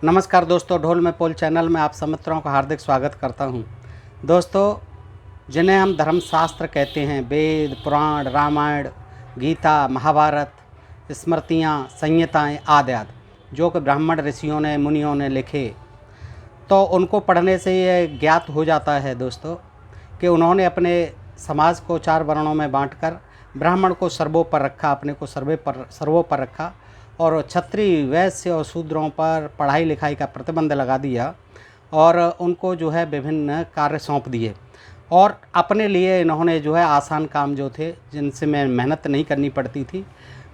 नमस्कार दोस्तों, ढोल में पोल चैनल में आप सब मित्रों का हार्दिक स्वागत करता हूं। दोस्तों, जिन्हें हम धर्मशास्त्र कहते हैं, वेद, पुराण, रामायण, गीता, महाभारत, स्मृतियाँ, संहिताएँ आदि आदि, जो कि ब्राह्मण ऋषियों ने, मुनियों ने लिखे, तो उनको पढ़ने से ये ज्ञात हो जाता है दोस्तों कि उन्होंने अपने समाज को 4 वर्णों में बांटकर ब्राह्मण को सर्वोपर रखा, अपने को सर्वोपर रखा और क्षत्रिय, वैश्य और शूद्रों पर पढ़ाई लिखाई का प्रतिबंध लगा दिया और उनको जो है विभिन्न कार्य सौंप दिए। और अपने लिए इन्होंने जो है आसान काम जो थे, जिनसे में मेहनत नहीं करनी पड़ती थी,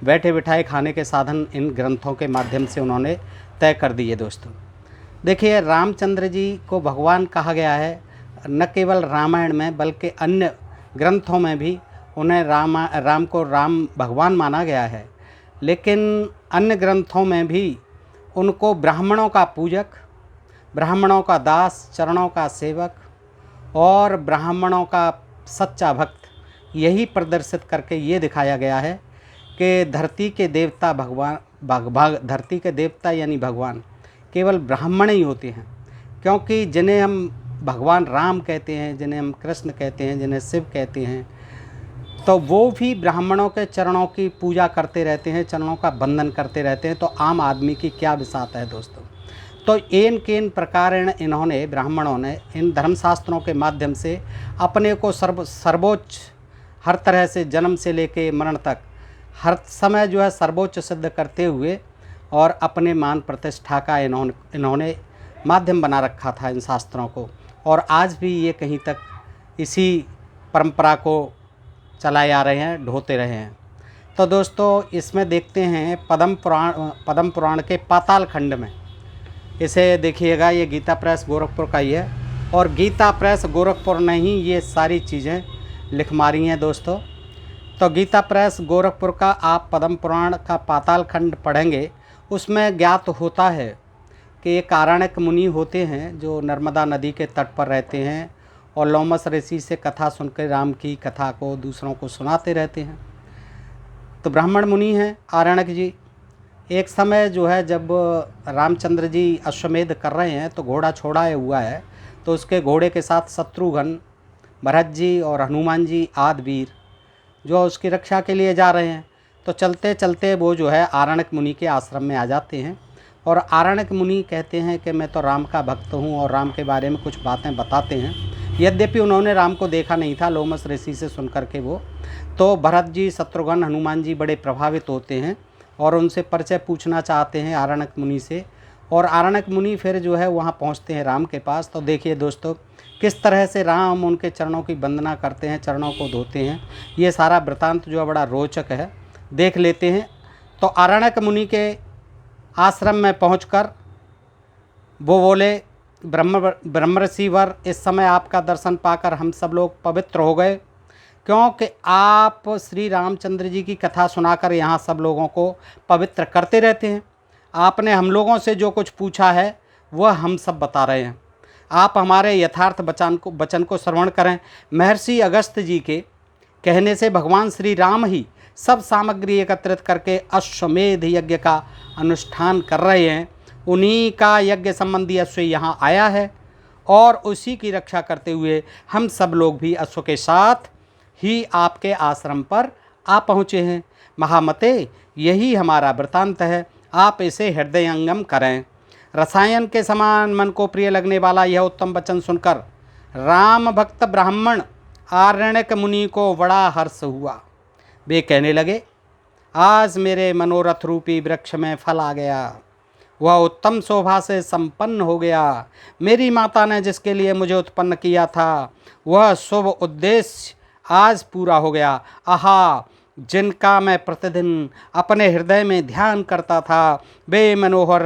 बैठे बिठाए खाने के साधन इन ग्रंथों के माध्यम से उन्होंने तय कर दिए। दोस्तों देखिए, रामचंद्र जी को भगवान कहा गया है, न केवल रामायण में बल्कि अन्य ग्रंथों में भी उन्हें राम को राम भगवान माना गया है। लेकिन अन्य ग्रंथों में भी उनको ब्राह्मणों का पूजक, ब्राह्मणों का दास, चरणों का सेवक और ब्राह्मणों का सच्चा भक्त, यही प्रदर्शित करके ये दिखाया गया है कि धरती के देवता धरती के देवता यानी भगवान केवल ब्राह्मण ही होते हैं। क्योंकि जिन्हें हम भगवान राम कहते हैं, जिन्हें हम कृष्ण कहते हैं, जिन्हें शिव कहते हैं, तो वो भी ब्राह्मणों के चरणों की पूजा करते रहते हैं, चरणों का बंधन करते रहते हैं। तो आम आदमी की क्या विसात है दोस्तों। तो इन प्रकार इन्होंने, ब्राह्मणों ने, इन धर्मशास्त्रों के माध्यम से अपने को सर्वोच्च, हर तरह से जन्म से लेके मरण तक हर समय जो है सर्वोच्च सिद्ध करते हुए और अपने मान प्रतिष्ठा का इन्होंने माध्यम बना रखा था इन शास्त्रों को। और आज भी ये कहीं तक इसी परंपरा को चलाए आ रहे हैं, ढोते रहे हैं। तो दोस्तों, इसमें देखते हैं पद्म पुराण के पाताल खंड में, इसे देखिएगा, ये गीता प्रेस गोरखपुर का ही है और गीता प्रेस गोरखपुर ने ही ये सारी चीज़ें लिख मारी हैं दोस्तों। तो गीता प्रेस गोरखपुर का आप पद्म पुराण का पाताल खंड पढ़ेंगे, उसमें ज्ञात होता है कि एक आरण्यक मुनि होते हैं जो नर्मदा नदी के तट पर रहते हैं और लोमस ऋषि से कथा सुनकर राम की कथा को दूसरों को सुनाते रहते हैं। तो ब्राह्मण मुनि हैं आरण्यक जी। एक समय जो है, जब रामचंद्र जी अश्वमेध कर रहे हैं तो घोड़ा छोड़ा हुआ है, तो उसके घोड़े के साथ शत्रुघ्न, भरत जी और हनुमान जी आदि वीर जो उसकी रक्षा के लिए जा रहे हैं। तो चलते चलते वो जो है आरण्यक मुनि के आश्रम में आ जाते हैं और आरण्यक मुनि कहते हैं कि मैं तो राम का भक्त हूँ और राम के बारे में कुछ बातें बताते हैं। यद्यपि उन्होंने राम को देखा नहीं था, लोमस ऋषि से सुन करके वो, तो भरत जी, शत्रुघ्न, हनुमान जी बड़े प्रभावित होते हैं और उनसे परिचय पूछना चाहते हैं आरण्यक मुनि से। और आरण्यक मुनि फिर जो है वहाँ पहुँचते हैं राम के पास। तो देखिए दोस्तों, किस तरह से राम उनके चरणों की वंदना करते हैं, चरणों को धोते हैं। ये सारा वृतांत जो है बड़ा रोचक है, देख लेते हैं। तो आरण्यक मुनि के आश्रम में पहुंचकर वो बोले, ब्रह्मर्षि वर, इस समय आपका दर्शन पाकर हम सब लोग पवित्र हो गए, क्योंकि आप श्री रामचंद्र जी की कथा सुनाकर यहाँ सब लोगों को पवित्र करते रहते हैं। आपने हम लोगों से जो कुछ पूछा है वह हम सब बता रहे हैं। आप हमारे यथार्थ वचन को श्रवण करें। महर्षि अगस्त्य जी के कहने से भगवान श्री राम ही सब सामग्री एकत्रित करके अश्वमेध यज्ञ का अनुष्ठान कर रहे हैं। उन्हीं का यज्ञ संबंधी अश्व यहाँ आया है और उसी की रक्षा करते हुए हम सब लोग भी अश्व के साथ ही आपके आश्रम पर आ पहुँचे हैं। महामते, यही हमारा वृतांत है, आप इसे हृदयंगम करें। रसायन के समान मन को प्रिय लगने वाला यह उत्तम वचन सुनकर राम भक्त ब्राह्मण आरण्यक मुनि को बड़ा हर्ष हुआ। वे कहने लगे, आज मेरे मनोरथ रूपी वृक्ष में फल आ गया, वह उत्तम शोभा से संपन्न हो गया। मेरी माता ने जिसके लिए मुझे उत्पन्न किया था वह शुभ उद्देश्य आज पूरा हो गया। आहा, जिनका मैं प्रतिदिन अपने हृदय में ध्यान करता था, वे मनोहर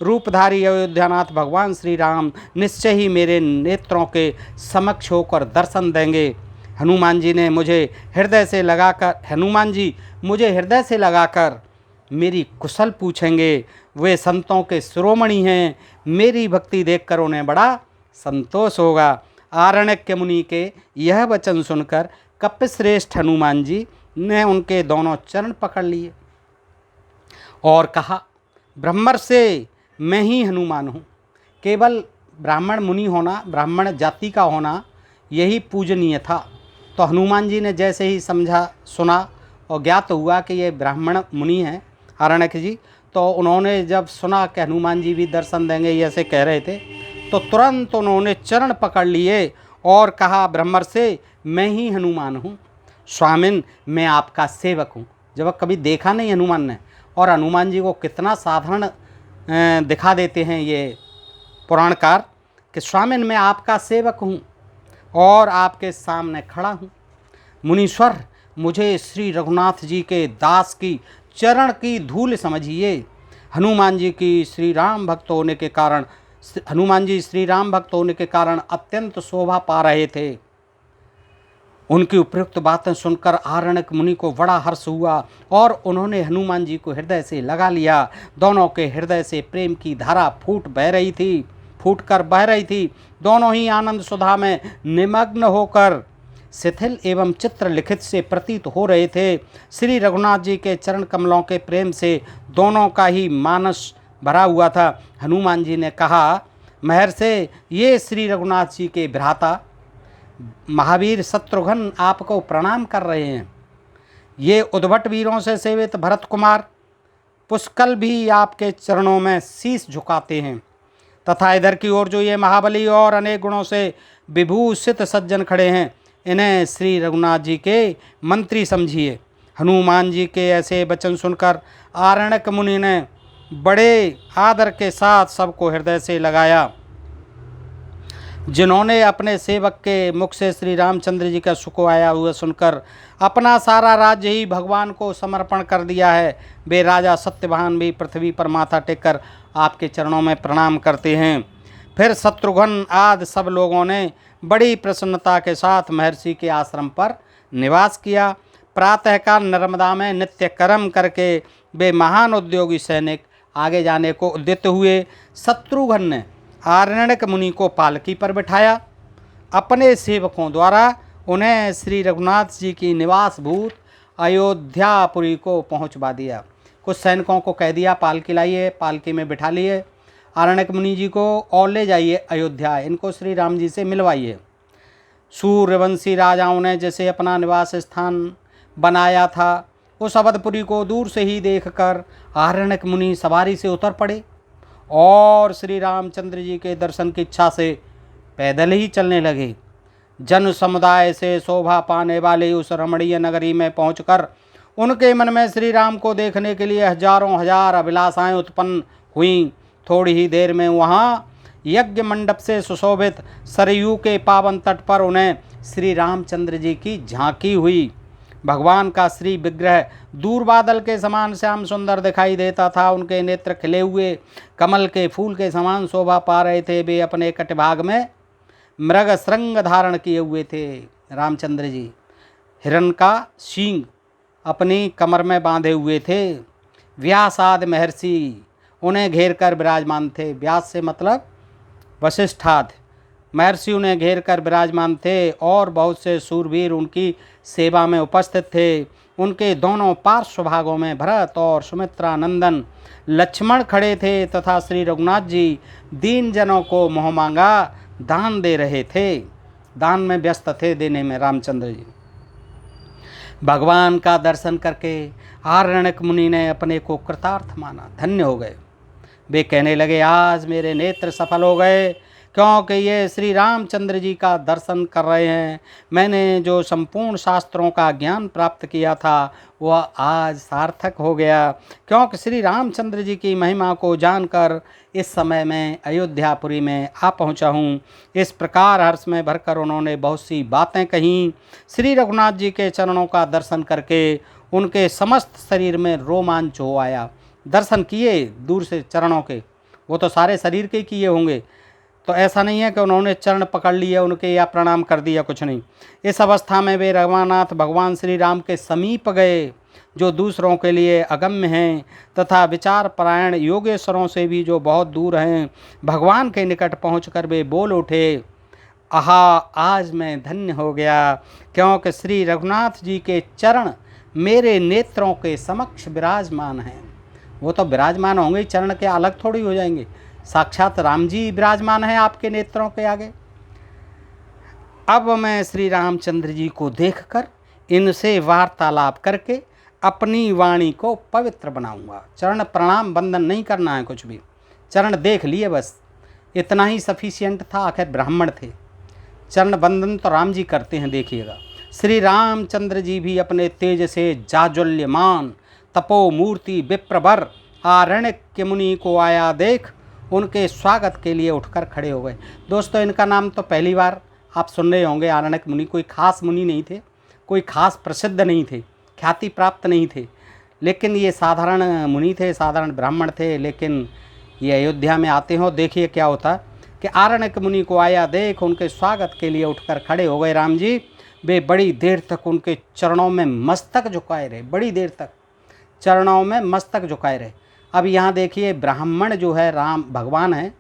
रूपधारी अयोध्यानाथ भगवान श्री राम निश्चय ही मेरे नेत्रों के समक्ष होकर दर्शन देंगे। हनुमान जी मुझे हृदय से लगाकर मेरी कुशल पूछेंगे। वे संतों के शिरोमणि हैं, मेरी भक्ति देखकर उन्हें बड़ा संतोष होगा। आरण्यक मुनि के यह वचन सुनकर कपिश्रेष्ठ हनुमान जी ने उनके दोनों चरण पकड़ लिए और कहा, ब्रह्मर्षि, मैं ही हनुमान हूँ। केवल ब्राह्मण मुनि होना, ब्राह्मण जाति का होना यही पूजनीय था। तो हनुमान जी ने जैसे ही समझा, सुना और ज्ञात हुआ कि ये ब्राह्मण मुनि हैं आरण्यक जी, तो उन्होंने जब सुना कि हनुमान जी भी दर्शन देंगे ये ऐसे कह रहे थे, तो तुरंत उन्होंने चरण पकड़ लिए और कहा ब्रह्मर से, मैं ही हनुमान हूँ स्वामिन, मैं आपका सेवक हूँ। जब कभी देखा नहीं हनुमान ने, और हनुमान जी को कितना साधारण दिखा देते हैं ये पुराणकार कि स्वामिन मैं आपका सेवक हूँ और आपके सामने खड़ा हूँ। मुनीश्वर, मुझे श्री रघुनाथ जी के दास की चरण की धूल समझिए। हनुमान जी की श्री राम भक्त होने के कारण, हनुमान जी श्री राम भक्त होने के कारण अत्यंत शोभा पा रहे थे। उनकी उपयुक्त बातें सुनकर आरण्यक मुनि को बड़ा हर्ष हुआ और उन्होंने हनुमान जी को हृदय से लगा लिया। दोनों के हृदय से प्रेम की धारा फूट कर बह रही थी। दोनों ही आनंद सुधा में निमग्न होकर शिथिल एवं चित्र लिखित से प्रतीत हो रहे थे। श्री रघुनाथ जी के चरण कमलों के प्रेम से दोनों का ही मानस भरा हुआ था। हनुमान जी ने कहा, महर्षि, ये श्री रघुनाथ जी के भ्राता महावीर शत्रुघ्न आपको प्रणाम कर रहे हैं। ये उद्भट वीरों से सेवित भरत कुमार पुष्कल भी आपके चरणों में शीश झुकाते हैं, तथा इधर की ओर जो ये महाबली और अनेक गुणों से विभूषित सज्जन खड़े हैं, इन्हें श्री रघुनाथ जी के मंत्री समझिए। हनुमान जी के ऐसे वचन सुनकर आरण्यक मुनि ने बड़े आदर के साथ सबको हृदय से लगाया। जिन्होंने अपने सेवक के मुख से श्री रामचंद्र जी का सुख आया हुआ सुनकर अपना सारा राज्य ही भगवान को समर्पण कर दिया है, वे राजा सत्यवान भी पृथ्वी पर माथा टेककर आपके चरणों में प्रणाम करते हैं। फिर शत्रुघ्न आदि सब लोगों ने बड़ी प्रसन्नता के साथ महर्षि के आश्रम पर निवास किया। प्रातःकाल नर्मदा में नित्य कर्म करके वे महान उद्योगी सैनिक आगे जाने को उद्यत हुए। शत्रुघ्न ने आरण्यक मुनि को पालकी पर बिठाया, अपने सेवकों द्वारा उन्हें श्री रघुनाथ जी की निवास भूत अयोध्यापुरी को पहुंचवा दिया। कुछ सैनिकों को कह दिया पालकी लाइए, पालकी में बिठा लिए आरण्यक मुनि जी को और ले जाइए अयोध्या, इनको श्री राम जी से मिलवाइए। सूर्यवंशी राजाओं ने जैसे अपना निवास स्थान बनाया था, उस अवधपुरी को दूर से ही देखकर आरण्यक मुनि सवारी से उतर पड़े और श्री रामचंद्र जी के दर्शन की इच्छा से पैदल ही चलने लगे। जन समुदाय से शोभा पाने वाले उस रमणीय नगरी में पहुंचकर उनके मन में श्री राम को देखने के लिए हजारों हजार अभिलाषाएं उत्पन्न हुईं। थोड़ी ही देर में वहाँ यज्ञ मंडप से सुशोभित सरयू के पावन तट पर उन्हें श्री रामचंद्र जी की झांकी हुई। भगवान का श्री विग्रह दूर बादल के समान श्याम सुंदर दिखाई देता था। उनके नेत्र खिले हुए कमल के फूल के समान शोभा पा रहे थे। वे अपने कटिभाग में मृग श्रृंग धारण किए हुए थे। रामचंद्र जी हिरण का सींग अपनी कमर में बांधे हुए थे। व्यासादि महर्षि उन्हें घेर कर विराजमान थे। व्यास से मतलब वशिष्ठादि महर्षि उन्हें घेर कर विराजमान थे और बहुत से सूरवीर उनकी सेवा में उपस्थित थे। उनके दोनों पार्श्व भागों में भरत और सुमित्रा नंदन लक्ष्मण खड़े थे तथा श्री रघुनाथ जी दीन जनों को मोह मांगा दान दे रहे थे। दान में व्यस्त थे, देने में रामचंद्र जी। भगवान का दर्शन करके आरण्यक मुनि ने अपने को कृतार्थ माना, धन्य हो गए। वे कहने लगे, आज मेरे नेत्र सफल हो गए, क्योंकि ये श्री रामचंद्र जी का दर्शन कर रहे हैं। मैंने जो संपूर्ण शास्त्रों का ज्ञान प्राप्त किया था वह आज सार्थक हो गया, क्योंकि श्री रामचंद्र जी की महिमा को जानकर इस समय मैं अयोध्यापुरी में आ पहुंचा हूं। इस प्रकार हर्ष में भरकर उन्होंने बहुत सी बातें कहीं। श्री रघुनाथ जी के चरणों का दर्शन करके उनके समस्त शरीर में रोमांच हो आया। दर्शन किए दूर से चरणों के, वो तो सारे शरीर के किए होंगे, तो ऐसा नहीं है कि उन्होंने चरण पकड़ लिए उनके या प्रणाम कर दिया, कुछ नहीं। इस अवस्था में वे रघुनाथ भगवान श्री राम के समीप गए, जो दूसरों के लिए अगम्य हैं तथा विचार परायण योगेश्वरों से भी जो बहुत दूर हैं। भगवान के निकट पहुंचकर वे बोल उठे, आहा, आज मैं धन्य हो गया, क्योंकि श्री रघुनाथ जी के चरण मेरे नेत्रों के समक्ष विराजमान हैं। वो तो विराजमान होंगे ही, चरण के अलग थोड़ी हो जाएंगे। साक्षात राम जी विराजमान हैं आपके नेत्रों के आगे। अब मैं श्री रामचंद्र जी को देखकर इनसे वार्तालाप करके अपनी वाणी को पवित्र बनाऊंगा। चरण प्रणाम बंदन नहीं करना है कुछ भी, चरण देख लिए बस, इतना ही सफिशिएंट था। आखिर ब्राह्मण थे, चरण बंदन तो राम जी करते हैं। देखिएगा, श्री रामचंद्र जी भी अपने तेज से जाज्वल्यमान तपो मूर्ति विप्रवर आरण्यक मुनि को आया देख उनके स्वागत के लिए उठकर खड़े हो गए। दोस्तों, इनका नाम तो पहली बार आप सुन रहे होंगे। आरण्यक मुनि कोई खास मुनि नहीं थे, कोई खास प्रसिद्ध नहीं थे, ख्याति प्राप्त नहीं थे, लेकिन ये साधारण मुनि थे, साधारण ब्राह्मण थे। लेकिन ये अयोध्या में आते हो, देखिए क्या होता कि आरण्यक मुनि को आया देख उनके स्वागत के लिए उठकर खड़े हो गए राम जी। वे बड़ी देर तक उनके चरणों में मस्तक झुकाए रहे, बड़ी देर तक चरणों में मस्तक झुकाए रहे। अब यहाँ देखिए, ब्राह्मण जो है राम भगवान है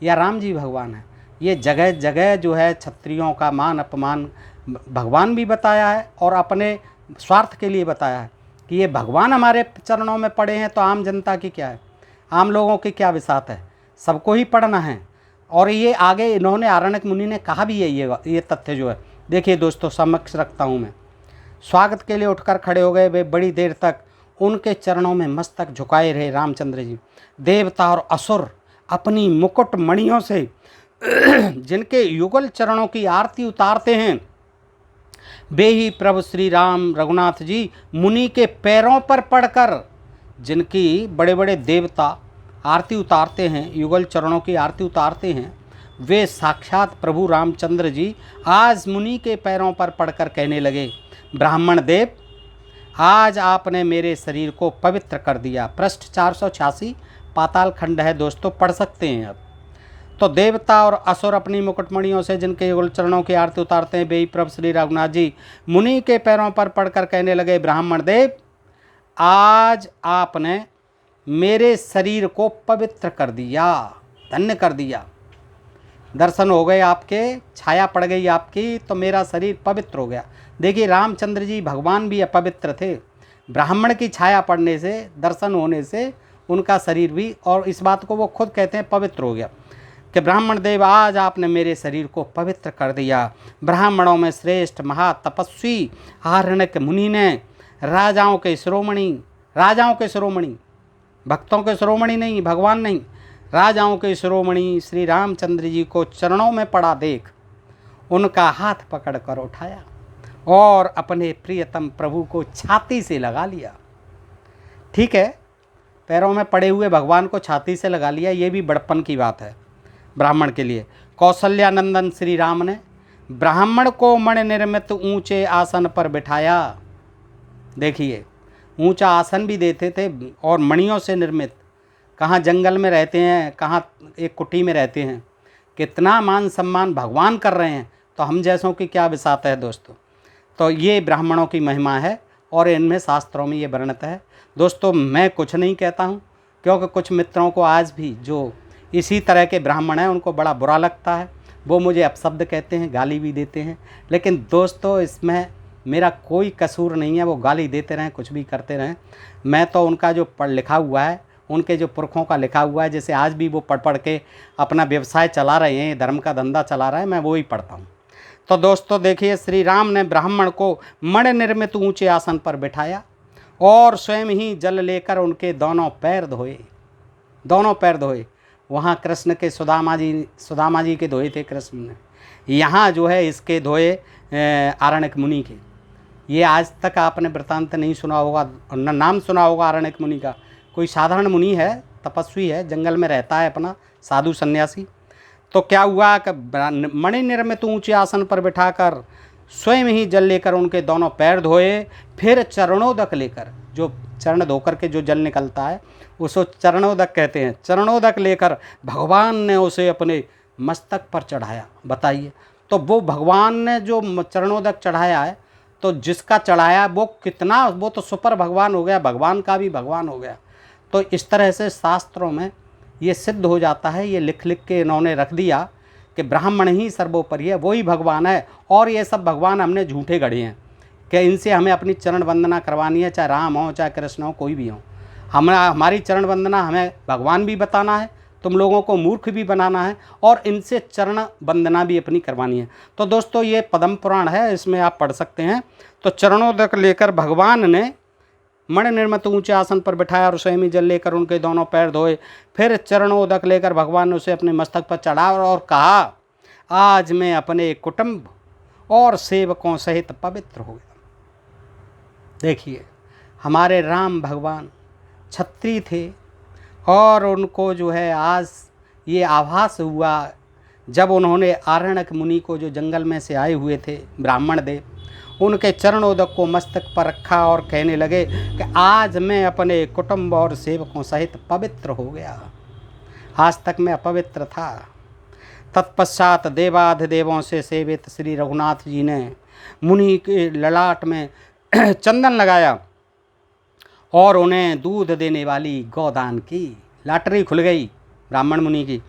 या राम जी भगवान है, ये जगह जगह जो है क्षत्रियों का मान अपमान भगवान भी बताया है और अपने स्वार्थ के लिए बताया है कि ये भगवान हमारे चरणों में पड़े हैं, तो आम जनता की क्या है, आम लोगों की क्या विसात है, सबको ही पढ़ना है। और ये आगे इन्होंने आरण्यक मुनि ने कहा भी है, ये तथ्य जो है, देखिए दोस्तों समक्ष रखता हूँ मैं। स्वागत के लिए उठकर खड़े हो गए, वे बड़ी देर तक उनके चरणों में मस्तक झुकाए रहे रामचंद्र जी। देवता और असुर अपनी मुकुट मणियों से जिनके युगल चरणों की आरती उतारते हैं, वे ही प्रभु श्री राम रघुनाथ जी मुनि के पैरों पर पड़कर, जिनकी बड़े बड़े देवता आरती उतारते हैं, युगल चरणों की आरती उतारते हैं, वे साक्षात प्रभु रामचंद्र जी आज मुनि के पैरों पर पड़कर कहने लगे, ब्राह्मण देव, आज आपने मेरे शरीर को पवित्र कर दिया। पृष्ठ 486 पाताल खंड है दोस्तों, पढ़ सकते हैं। अब तो देवता और असुर अपनी मुकुटमणियों से जिनके युगल चरणों की आरती उतारते हैं, वे ही प्रभु श्री रघुनाथ जी मुनि के पैरों पर पड़कर कहने लगे, ब्राह्मण देव, आज आपने मेरे शरीर को पवित्र कर दिया, धन्य कर दिया। दर्शन हो गए आपके, छाया पड़ गई आपकी, तो मेरा शरीर पवित्र हो गया। देखिए, रामचंद्र जी भगवान भी अपवित्र थे, ब्राह्मण की छाया पड़ने से, दर्शन होने से उनका शरीर भी, और इस बात को वो खुद कहते हैं, पवित्र हो गया कि ब्राह्मण देव, आज आपने मेरे शरीर को पवित्र कर दिया। ब्राह्मणों में श्रेष्ठ महातपस्वी आरण्यक मुनि ने राजाओं के शिरोमणि, भक्तों के शिरोमणि नहीं, भगवान नहीं, राजाओं के शिरोमणि श्री रामचंद्र जी को चरणों में पड़ा देख उनका हाथ पकड़कर उठाया और अपने प्रियतम प्रभु को छाती से लगा लिया। ठीक है, पैरों में पड़े हुए भगवान को छाती से लगा लिया, ये भी बड़पन की बात है ब्राह्मण के लिए। कौशल्यानंदन श्री राम ने ब्राह्मण को मणि निर्मित ऊंचे आसन पर बिठाया। देखिए, ऊंचा आसन भी देते थे और मणियों से निर्मित। कहाँ जंगल में रहते हैं, कहाँ एक कुटी में रहते हैं, कितना मान सम्मान भगवान कर रहे हैं, तो हम जैसों की क्या विसात है दोस्तों। तो ये ब्राह्मणों की महिमा है और इनमें शास्त्रों में ये वर्णित है। दोस्तों, मैं कुछ नहीं कहता हूँ, क्योंकि कुछ मित्रों को आज भी जो इसी तरह के ब्राह्मण हैं उनको बड़ा बुरा लगता है, वो मुझे अपशब्द कहते हैं, गाली भी देते हैं। लेकिन दोस्तों, इसमें मेरा कोई कसूर नहीं है, वो गाली देते रहें, कुछ भी करते रहें। मैं तो उनका जो पढ़ लिखा हुआ है, उनके जो पुरखों का लिखा हुआ है, जैसे आज भी वो पढ़ पढ़ के अपना व्यवसाय चला रहे हैं, धर्म का धंधा चला रहा है, मैं वो ही पढ़ता हूँ। तो दोस्तों देखिए, श्री राम ने ब्राह्मण को मणि निर्मित ऊंचे आसन पर बिठाया और स्वयं ही जल लेकर उनके दोनों पैर धोए। वहाँ कृष्ण के सुदामा जी के धोए थे कृष्ण ने, यहाँ जो है इसके धोए आरण्यक मुनि के। ये आज तक आपने वृत्तांत नहीं सुना होगा, न नाम सुना होगा आरण्यक मुनि का। कोई साधारण मुनि है, तपस्वी है, जंगल में रहता है, अपना साधु सन्यासी। तो क्या हुआ कि मणि निर्मित ऊंचे आसन पर बिठाकर स्वयं ही जल लेकर उनके दोनों पैर धोए, फिर चरणोदक लेकर, जो चरण धोकर के जो जल निकलता है उसको चरणोदक कहते हैं, चरणोदक लेकर भगवान ने उसे अपने मस्तक पर चढ़ाया। बताइए, तो वो भगवान ने जो चरणोदक चढ़ाया है, तो जिसका चढ़ाया वो कितना, वो तो सुपर भगवान हो गया, भगवान का भी भगवान हो गया। तो इस तरह से शास्त्रों में ये सिद्ध हो जाता है, ये लिख लिख के इन्होंने रख दिया कि ब्राह्मण ही सर्वोपरि है, वही भगवान है, और ये सब भगवान हमने झूठे गढ़े हैं कि इनसे हमें अपनी चरण वंदना करवानी है, चाहे राम हो चाहे कृष्ण हो, कोई भी हो। हमारी चरण वंदना हमें भगवान भी बताना है, तुम लोगों को मूर्ख भी बनाना है, और इनसे चरण वंदना भी अपनी करवानी है। तो दोस्तों ये पद्म पुराण है, इसमें आप पढ़ सकते हैं। तो चरणोदक लेकर भगवान ने मण निर्मित ऊंचे आसन पर बिठाया और स्वयं जल लेकर उनके दोनों पैर धोए। फिर चरणोदक लेकर भगवान ने उसे अपने मस्तक पर चढ़ा और कहा, आज मैं अपने कुटुंब और सेवकों सहित पवित्र हो गया। देखिए, हमारे राम भगवान क्षत्रिय थे और उनको जो है आज ये आभास हुआ जब उन्होंने आरण्यक मुनि को, जो जंगल में से आए हुए थे ब्राह्मण देव, उनके चरणोदक को मस्तक पर रखा और कहने लगे कि आज मैं अपने कुटुंब और सेवकों सहित पवित्र हो गया। आज तक मैं अपवित्र था। तत्पश्चात देवाधिदेवों से सेवित श्री रघुनाथ जी ने मुनि के ललाट में चंदन लगाया और उन्हें दूध देने वाली गौदान की। लॉटरी खुल गई ब्राह्मण मुनि की,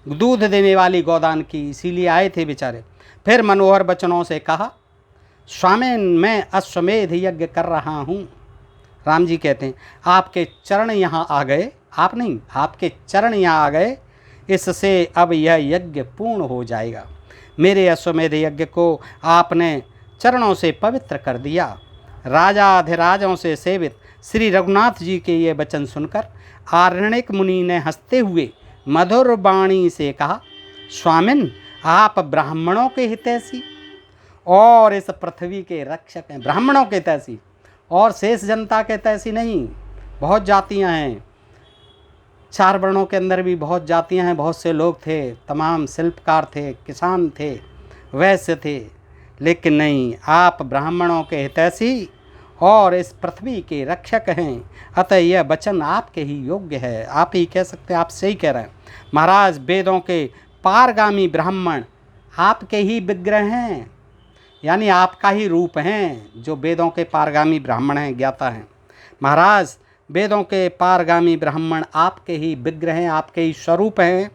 दूध देने वाली गौदान की, इसीलिए आए थे बेचारे। फिर मनोहर वचनों से कहा, स्वामी मैं अश्वमेध यज्ञ कर रहा हूँ। राम जी कहते हैं, आपके चरण यहाँ आ गए, आप नहीं, आपके चरण यहाँ आ गए, इससे अब यह यज्ञ पूर्ण हो जाएगा। मेरे अश्वमेध यज्ञ को आपने चरणों से पवित्र कर दिया। राजाधिराजों से सेवित श्री रघुनाथ जी के ये वचन सुनकर आरण्यक मुनि ने हंसते हुए मधुर वाणी से कहा, स्वामिन आप ब्राह्मणों के हितैषी और इस पृथ्वी के रक्षक हैं। ब्राह्मणों के हितैषी और शेष जनता के हितैषी नहीं। बहुत जातियां हैं, 4 वर्णों के अंदर भी बहुत जातियां हैं, बहुत से लोग थे, तमाम शिल्पकार थे, किसान थे, वैश्य थे, लेकिन नहीं, आप ब्राह्मणों के हितैषी और इस पृथ्वी के रक्षक हैं। अतः यह वचन आपके ही योग्य है। आप ही कह सकते हैं, आप सही कह रहे हैं महाराज। वेदों के पारगामी ब्राह्मण आपके ही विग्रह हैं, यानी आपका ही रूप हैं। जो वेदों के पारगामी ब्राह्मण हैं, ज्ञाता हैं महाराज, वेदों के पारगामी ब्राह्मण आपके ही विग्रह हैं, आपके ही स्वरूप हैं।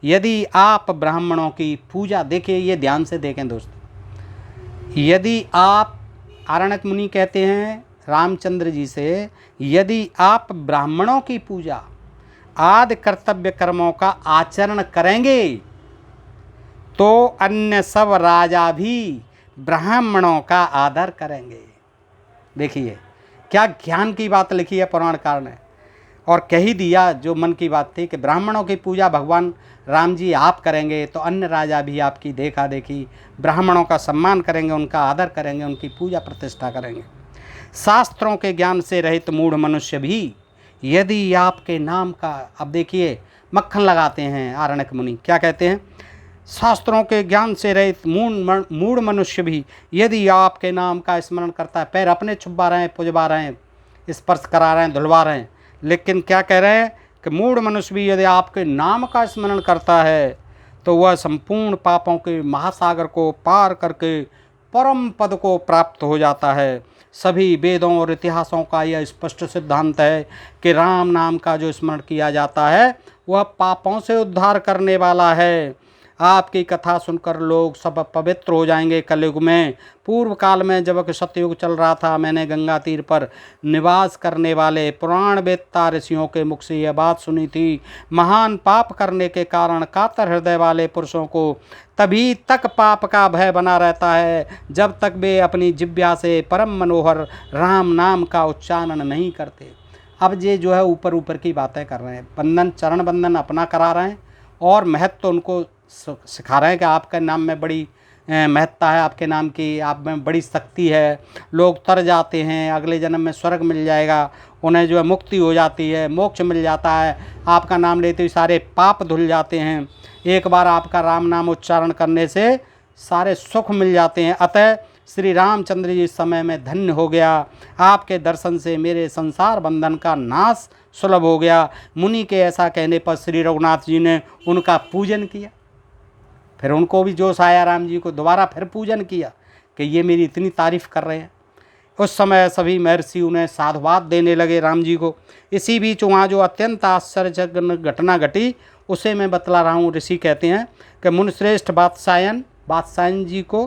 यदि आप ब्राह्मणों की पूजा, देखिए ये ध्यान से देखें दोस्तों, यदि आप, आरण्यक मुनि कहते हैं रामचंद्र जी से, यदि आप ब्राह्मणों की पूजा आदि कर्तव्य कर्मों का आचरण करेंगे तो अन्य सब राजा भी ब्राह्मणों का आदर करेंगे। देखिए क्या ज्ञान की बात लिखी है पुराणकार ने, और कह ही दिया जो मन की बात थी कि ब्राह्मणों की पूजा भगवान राम जी आप करेंगे तो अन्य राजा भी आपकी देखा देखी ब्राह्मणों का सम्मान करेंगे, उनका आदर करेंगे, उनकी पूजा प्रतिष्ठा करेंगे। शास्त्रों के ज्ञान से रहित मूढ़ मनुष्य भी यदि आपके नाम का, अब देखिए मक्खन लगाते हैं आरण्यक मुनि, क्या कहते हैं, शास्त्रों के ज्ञान से रहित मूढ़ मनुष्य भी यदि आपके नाम का स्मरण करता है, पैर अपने छुपा रहे हैं, पुजवा रहे हैं, स्पर्श करा रहे हैं, धुलवा रहे हैं, लेकिन क्या कह रहे हैं कि मूढ़ मनुष्य भी यदि आपके नाम का स्मरण करता है तो वह संपूर्ण पापों के महासागर को पार करके परम पद को प्राप्त हो जाता है। सभी वेदों और इतिहासों का यह स्पष्ट सिद्धांत है कि राम नाम का जो स्मरण किया जाता है वह पापों से उद्धार करने वाला है। आपकी कथा सुनकर लोग सब पवित्र हो जाएंगे कलयुग में। पूर्व काल में जब सतयुग चल रहा था, मैंने गंगा तीर पर निवास करने वाले पुराण वेत्ता ऋषियों के मुख से यह बात सुनी थी। महान पाप करने के कारण कातर हृदय वाले पुरुषों को तभी तक पाप का भय बना रहता है जब तक वे अपनी जिह्वा से परम मनोहर राम नाम का उच्चारण नहीं करते। अब ये जो है ऊपर ऊपर की बातें कर रहे हैं, बंधन चरण बंधन अपना करा रहे हैं और महत्व उनको सिखा रहे हैं कि आपके नाम में बड़ी महत्ता है, आपके नाम की आप में बड़ी शक्ति है। लोग तर जाते हैं, अगले जन्म में स्वर्ग मिल जाएगा, उन्हें जो है मुक्ति हो जाती है, मोक्ष मिल जाता है, आपका नाम लेते ही सारे पाप धुल जाते हैं, एक बार आपका राम नाम उच्चारण करने से सारे सुख मिल जाते हैं। अतः श्री रामचंद्र जी इस समय में धन्य हो गया, आपके दर्शन से मेरे संसार बंधन का नाश सुलभ हो गया। मुनि के ऐसा कहने पर श्री रघुनाथ जी ने उनका पूजन किया। फिर उनको भी जोश आया, राम जी को दोबारा फिर पूजन किया कि ये मेरी इतनी तारीफ़ कर रहे हैं। उस समय सभी महर्षि उन्हें साधुवाद देने लगे राम जी को। इसी बीच वहाँ जो अत्यंत आश्चर्यजनक घटना घटी उसे मैं बतला रहा हूँ। ऋषि कहते हैं कि मुनिश्रेष्ठ बादशायन जी को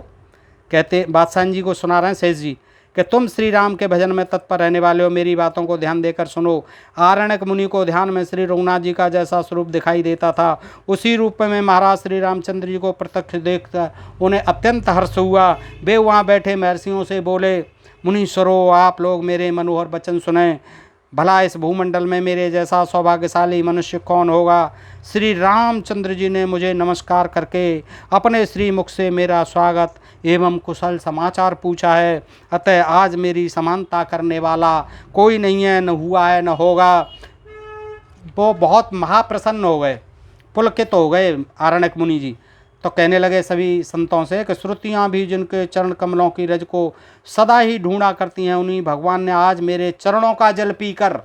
कहते, बादशायन जी को सुना रहे हैं शेष जी कि तुम श्री राम के भजन में तत्पर रहने वाले हो, मेरी बातों को ध्यान देकर सुनो। आरण्यक मुनि को ध्यान में श्री रघुनाथ जी का जैसा स्वरूप दिखाई देता था, उसी रूप में महाराज श्री रामचंद्र जी को प्रत्यक्ष देखकर उन्हें अत्यंत हर्ष हुआ। वे वहाँ बैठे महर्षियों से बोले, मुनीश्वरों, आप लोग मेरे मनोहर वचन सुने। भला इस भूमंडल में मेरे जैसा सौभाग्यशाली मनुष्य कौन होगा। श्री रामचंद्र जी ने मुझे नमस्कार करके अपने श्री मुख से मेरा स्वागत एवं कुशल समाचार पूछा है। अतः आज मेरी समानता करने वाला कोई नहीं है, न हुआ है, न होगा। वो बहुत महाप्रसन्न हो गए, पुलकित हो गए आरण्यक मुनि जी। तो कहने लगे सभी संतों से कि श्रुतियाँ भी जिनके चरण कमलों की रज को सदा ही ढूंढा करती हैं, उन्हीं भगवान ने आज मेरे चरणों का जल पीकर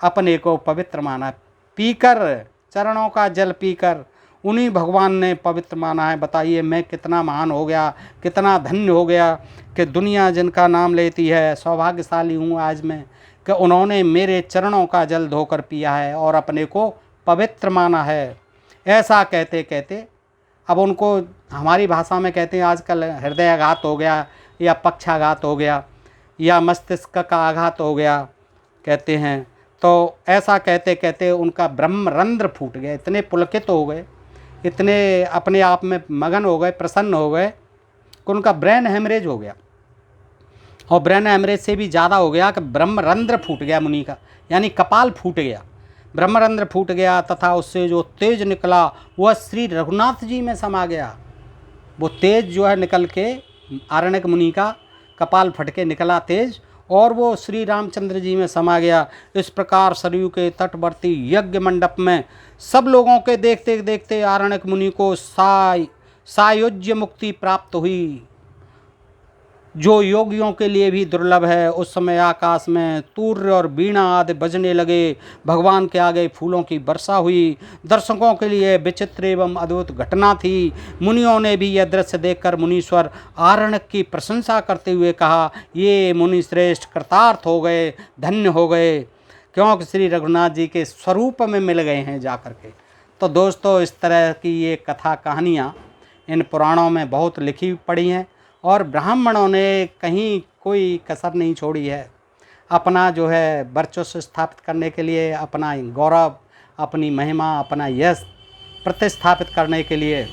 अपने को पवित्र माना। पीकर, चरणों का जल पीकर उन्हीं भगवान ने पवित्र माना है। बताइए मैं कितना महान हो गया, कितना धन्य हो गया कि दुनिया जिनका नाम लेती है, सौभाग्यशाली हूँ आज मैं कि उन्होंने मेरे चरणों का जल धोकर पिया है और अपने को पवित्र माना है। ऐसा कहते कहते अब उनको हमारी भाषा में कहते हैं आजकल हृदयाघात हो गया या पक्षाघात हो गया या मस्तिष्क का आघात हो गया कहते हैं। तो ऐसा कहते कहते उनका ब्रह्मरंध्र फूट गया। इतने पुलकित हो गए, इतने अपने आप में मगन हो गए, प्रसन्न हो गए कि उनका ब्रेन हेमरेज हो गया। और ब्रेन हेमरेज से भी ज़्यादा हो गया कि ब्रह्मरंध्र फूट गया मुनि का, यानी कपाल फूट गया, ब्रह्मरंध्र फूट गया तथा उससे जो तेज निकला वह श्री रघुनाथ जी में समा गया। वो तेज जो है निकल के आरण्यक मुनि का कपाल फट के निकला तेज और वो श्री रामचंद्र जी में समा गया। इस प्रकार सरयू के तटवर्ती यज्ञ मंडप में सब लोगों के देखते देखते आरण्यक मुनि को सायुज्य मुक्ति प्राप्त हुई, जो योगियों के लिए भी दुर्लभ है। उस समय आकाश में तूर्य और वीणा आदि बजने लगे, भगवान के आगे फूलों की वर्षा हुई। दर्शकों के लिए विचित्र एवं अद्भुत घटना थी। मुनियों ने भी यह दृश्य देखकर मुनीश्वर आरण्यक की प्रशंसा करते हुए कहा, ये मुनि श्रेष्ठ कृतार्थ हो गए, धन्य हो गए, क्योंकि श्री रघुनाथ जी के स्वरूप में मिल गए हैं जाकर के। तो दोस्तों, इस तरह की ये कथा कहानियाँ इन पुराणों में बहुत लिखी पड़ी हैं और ब्राह्मणों ने कहीं कोई कसर नहीं छोड़ी है। अपना जो है वर्चस्व स्थापित करने के लिए, अपना गौरव, अपनी महिमा, अपना यश प्रतिस्थापित करने के लिए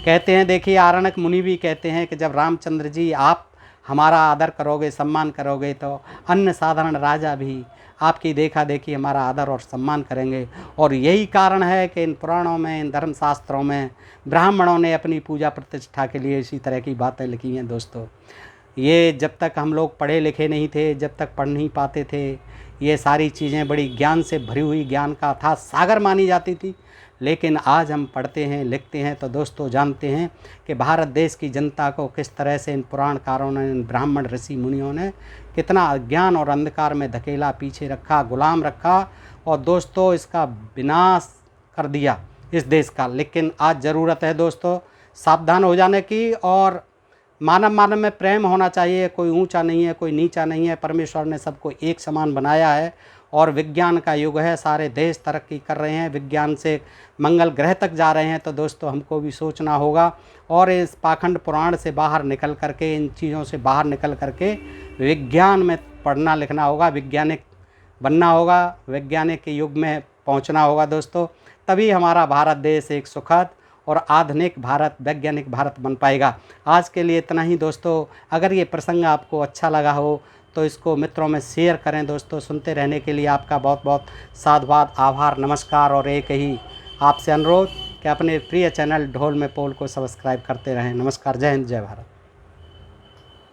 कहते हैं। देखिए आरण्यक मुनि भी कहते हैं कि जब रामचंद्र जी आप हमारा आदर करोगे, सम्मान करोगे, तो अन्य साधारण राजा भी आपकी देखा देखी हमारा आदर और सम्मान करेंगे। और यही कारण है कि इन पुराणों में, इन धर्मशास्त्रों में ब्राह्मणों ने अपनी पूजा प्रतिष्ठा के लिए इसी तरह की बातें लिखी हैं। दोस्तों, ये जब तक हम लोग पढ़े लिखे नहीं थे, जब तक पढ़ नहीं पाते थे, ये सारी चीज़ें बड़ी ज्ञान से भरी हुई, ज्ञान का अथाह सागर मानी जाती थी। लेकिन आज हम पढ़ते हैं, लिखते हैं तो दोस्तों जानते हैं कि भारत देश की जनता को किस तरह से इन पुराणकारों ने, इन ब्राह्मण ऋषि मुनियों ने कितना अज्ञान और अंधकार में धकेला, पीछे रखा, गुलाम रखा और दोस्तों इसका विनाश कर दिया इस देश का। लेकिन आज ज़रूरत है दोस्तों सावधान हो जाने की और मानव में प्रेम होना चाहिए। कोई ऊंचा नहीं है, कोई नीचा नहीं है। परमेश्वर ने सबको एक समान बनाया है और विज्ञान का युग है। सारे देश तरक्की कर रहे हैं, विज्ञान से मंगल ग्रह तक जा रहे हैं। तो दोस्तों हमको भी सोचना होगा और इस पाखंड पुराण से बाहर निकल करके, इन चीज़ों से बाहर निकल करके विज्ञान में पढ़ना लिखना होगा, वैज्ञानिक बनना होगा, वैज्ञानिक के युग में पहुंचना होगा दोस्तों। तभी हमारा भारत देश एक सुखद और आधुनिक भारत, वैज्ञानिक भारत बन पाएगा। आज के लिए इतना ही दोस्तों। अगर ये प्रसंग आपको अच्छा लगा हो तो इसको मित्रों में शेयर करें दोस्तों। सुनते रहने के लिए आपका बहुत बहुत साधुवाद, आभार, नमस्कार और एक ही आपसे अनुरोध कि अपने प्रिय चैनल ढोल में पोल को सब्सक्राइब करते रहें। नमस्कार, जय हिंद, जय भारत।